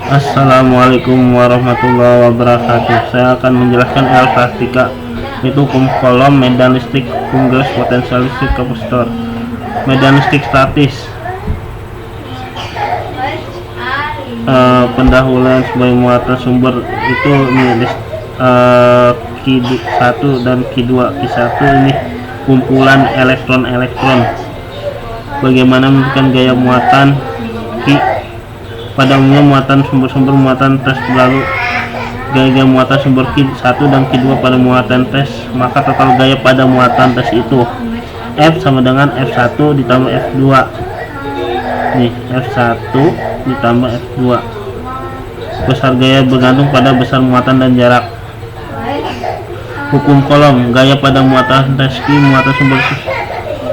Assalamualaikum warahmatullahi wabarakatuh. Saya akan menjelaskan elastika, yaitu hukum kolom, medan listrik, hukum Gauss, potensial listrik, kapasitor. Medan listrik statis, pendahuluan sebagai muatan sumber itu ini Q1 dan Q2. Q1 ini kumpulan elektron-elektron. Bagaimana menentukan gaya muatan Q? Pada umumnya muatan sumber muatan tes lalu gaya muatan sumber Q1 dan Q2 pada muatan tes, maka total gaya pada muatan tes itu F sama dengan F1 ditambah F2. Nih, F1 ditambah F2. Besar gaya bergantung pada besar muatan dan jarak. Hukum kolom, gaya pada muatan tes Q, muatan sumber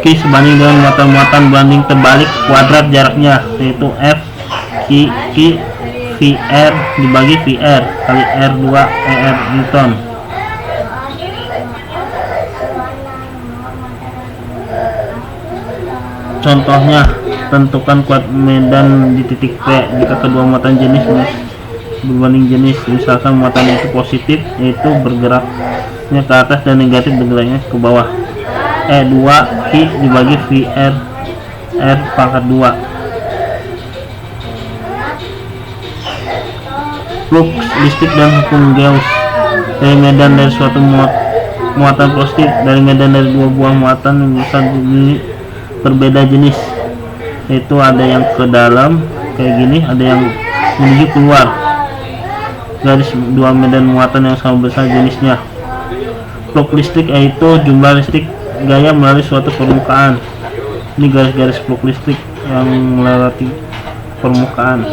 Q sebanding dengan muatan banding terbalik kuadrat jaraknya, yaitu F Q VR dibagi VR kali R2 ER Newton. Contohnya, tentukan kuat medan di titik P jika kedua muatan jenis berbanding jenis. Misalkan muatan itu positif, yaitu bergeraknya ke atas, dan negatif bergeraknya ke bawah. E2 Q dibagi VR R pangkat 2. Flux listrik dan hukum Gauss. Dari medan dari suatu muatan positif, dari medan dari dua buah muatan bisa berbeda jenis, yaitu ada yang ke dalam kayak gini, ada yang menuju keluar. Garis dua medan muatan yang sama besar jenisnya. Flux listrik yaitu jumlah listrik gaya melalui suatu permukaan. Ini garis-garis flux listrik yang melewati permukaan.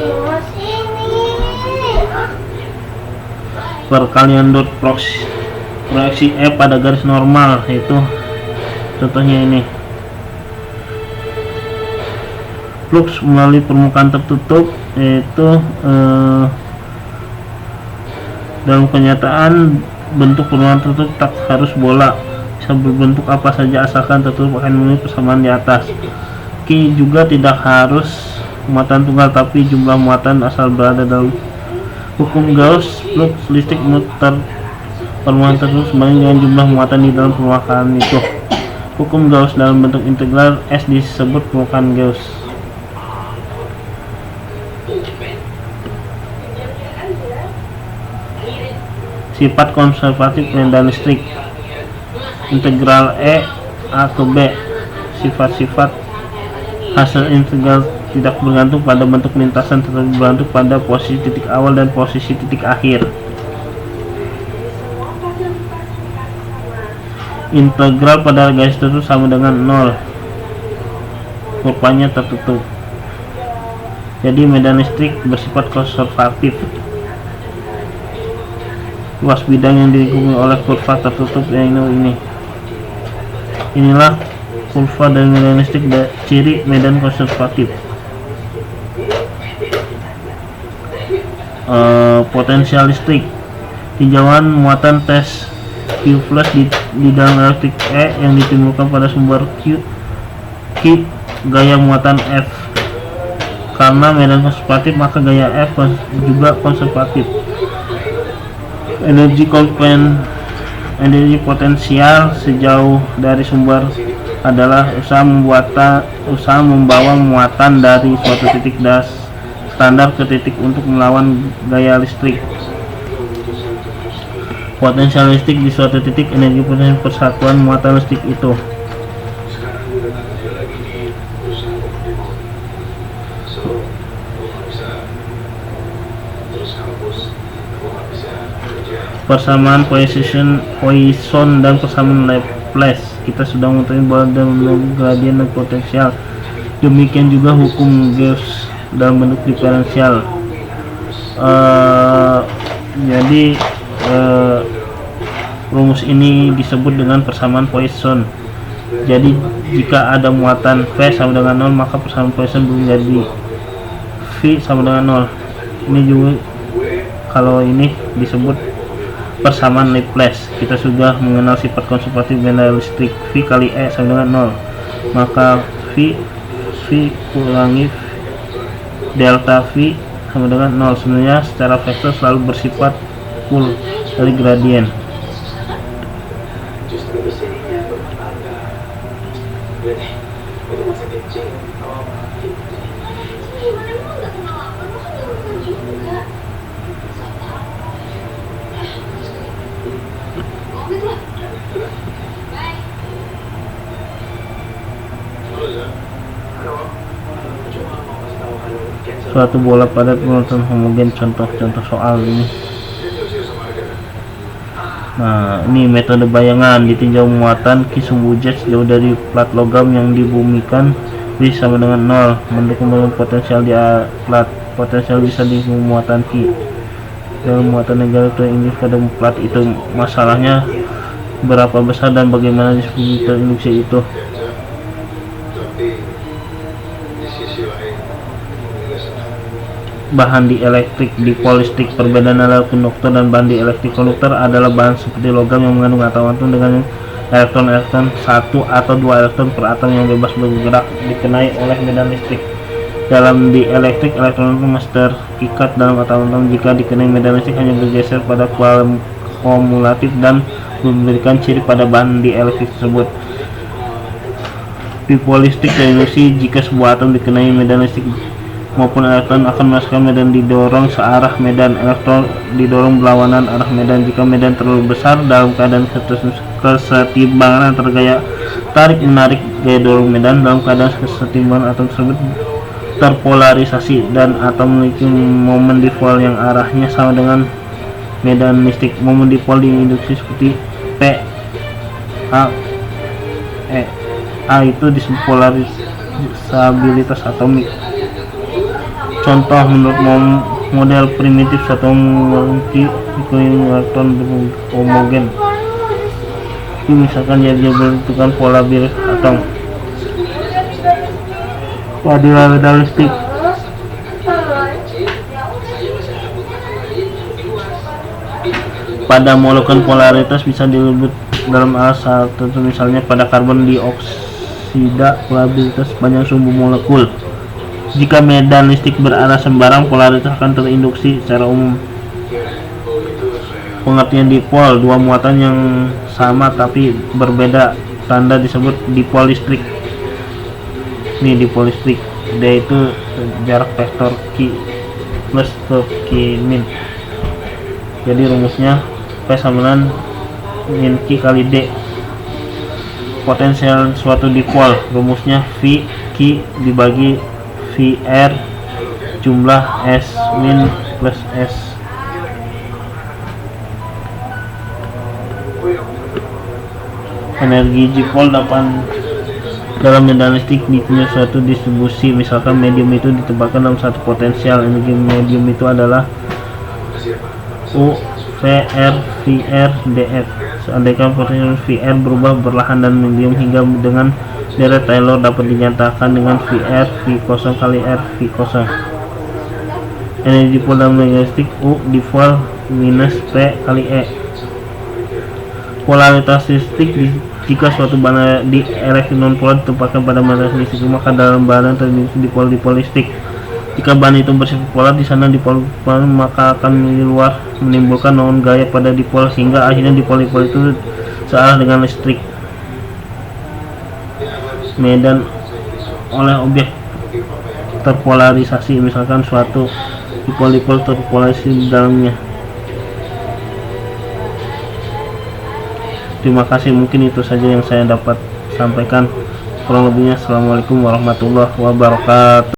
Perkalian dot proyeksi E pada garis normal, yaitu contohnya ini. Flux melalui permukaan tertutup, yaitu dalam kenyataan bentuk permukaan tertutup tak harus bola, bisa berbentuk apa saja asalkan tertutup akan memenuhi persamaan di atas. Q juga tidak harus muatan tunggal, tapi jumlah muatan asal berada dalam. Hukum Gauss, flux listrik muter permukaan tersebut sebanding dengan jumlah muatan di dalam permukaan itu. Hukum Gauss dalam bentuk integral S disebut permukaan Gauss. Sifat konservatif medan listrik, integral E A ke B. Sifat-sifat hasil integral tidak bergantung pada bentuk lintasan, tetapi bergantung pada posisi titik awal dan posisi titik akhir. Integral pada garis tertutup sama dengan 0, kurvanya tertutup. Jadi medan listrik bersifat konservatif. Luas bidang yang dilingkupi oleh kurva tertutup yang ini. Inilah kurva dari medan listrik, ciri medan konservatif. Potensial listrik, tinjauan muatan tes Q plus di dalam elektrik E yang ditimbulkan pada sumber Q gaya muatan F. Karena medan konservatif, maka gaya F juga konservatif. Energi potensial sejauh dari sumber adalah usaha membawa muatan dari suatu titik standar ke titik untuk melawan gaya listrik. Potensial listrik di suatu titik, energi potensial persatuan muatan listrik itu. Persamaan Poisson dan persamaan Laplace. Kita sudah mengetahui bahwa dalam gradien dan potensial. Demikian juga hukum Gauss dalam bentuk diferensial. Jadi rumus ini disebut dengan persamaan Poisson. Jadi jika ada muatan V sama dengan 0, maka persamaan Poisson menjadi V sama dengan 0. Ini juga kalau ini disebut persamaan Laplace. Kita sudah mengenal sifat konservatif medan listrik, V kali E sama dengan 0, maka V kurangi delta V sama dengan 0. Sebenarnya secara vektor selalu bersifat full dari gradien. Suatu bola padat monoton homogen, contoh-contoh soal ini. Nah, ini metode bayangan. Ditinjau muatan Q sumbu jet jauh dari plat logam yang dibumikan V sama dengan 0. Mendukung potensial di plat. Potensial bisa di muatan Q. Dalam muatan negatif terinduksi pada plat itu, masalahnya berapa besar dan bagaimana distribusi terinduksi itu. Bahan dielektrik dipolistik. Perbedaan adalah konduktor dan bahan dielektrik. Konduktor adalah bahan seperti logam yang mengandung atom-atom dengan elektron-elektron 1 atau 2 elektron per atom yang bebas bergerak dikenai oleh medan listrik. Dalam dielektrik, elektron masih terikat dalam atom-atom. Jika dikenai medan listrik, hanya bergeser pada kumulatif dan memberikan ciri pada bahan dielektrik tersebut. Dipolistik terinduksi jika sebuah atom dikenai medan listrik maupun elektron akan merasakan medan didorong searah, medan elektron didorong berlawanan arah medan. Jika medan terlalu besar, dalam keadaan kesetimbangan antara gaya tarik menarik gaya dorong medan, dalam keadaan kesetimbangan atom tersebut terpolarisasi dan atom memiliki momen dipol yang arahnya sama dengan medan listrik. Momen dipol diinduksi seperti P A E. A itu disebut polarisabilitas atomik. Contoh, menurut model primitif suatu memiliki elektron homogen. Misalkan jadi bentukan pola bir atom. Pada medan listrik, pada molekul polaritas bisa disebut dalam alas tertentu, misalnya pada karbon dioksida polaritas sepanjang sumbu molekul. Jika medan listrik berarah sembarang, polaritas akan terinduksi secara umum. Pengertian dipol, dua muatan yang sama tapi berbeda tanda disebut dipol listrik. Ini dipol listrik, D itu jarak vektor Q plus ke Q min. Jadi rumusnya P sama dengan min Q kali D. Potensial suatu dipol, rumusnya V Q dibagi VR jumlah S min plus S. Energi dipol dalam medan listrik dipunya suatu distribusi. Misalkan medium itu ditempatkan dalam satu potensial. Energi medium itu adalah U VR VR dF. Seandainya potensial VR berubah perlahan dan medium hingga dengan deret Taylor dapat dinyatakan dengan VR V0 kali R V0. Energi dipol dalam medan listrik U dipol minus P kali E. Polaritas listrik jika suatu bahan di elektrik nonpolar ditempatkan pada medan listrik, maka dalam bahan terdiri dipol listrik. Jika bahan itu bersifat polar, di sana dipol maka akan di luar menimbulkan non gaya pada dipol sehingga akhirnya dipol itu searah dengan listrik. Medan oleh objek terpolarisasi, misalkan suatu dipol terpolarisasi di dalamnya. Terima kasih, mungkin itu saja yang saya dapat sampaikan. Kurang lebihnya, assalamualaikum warahmatullahi wabarakatuh.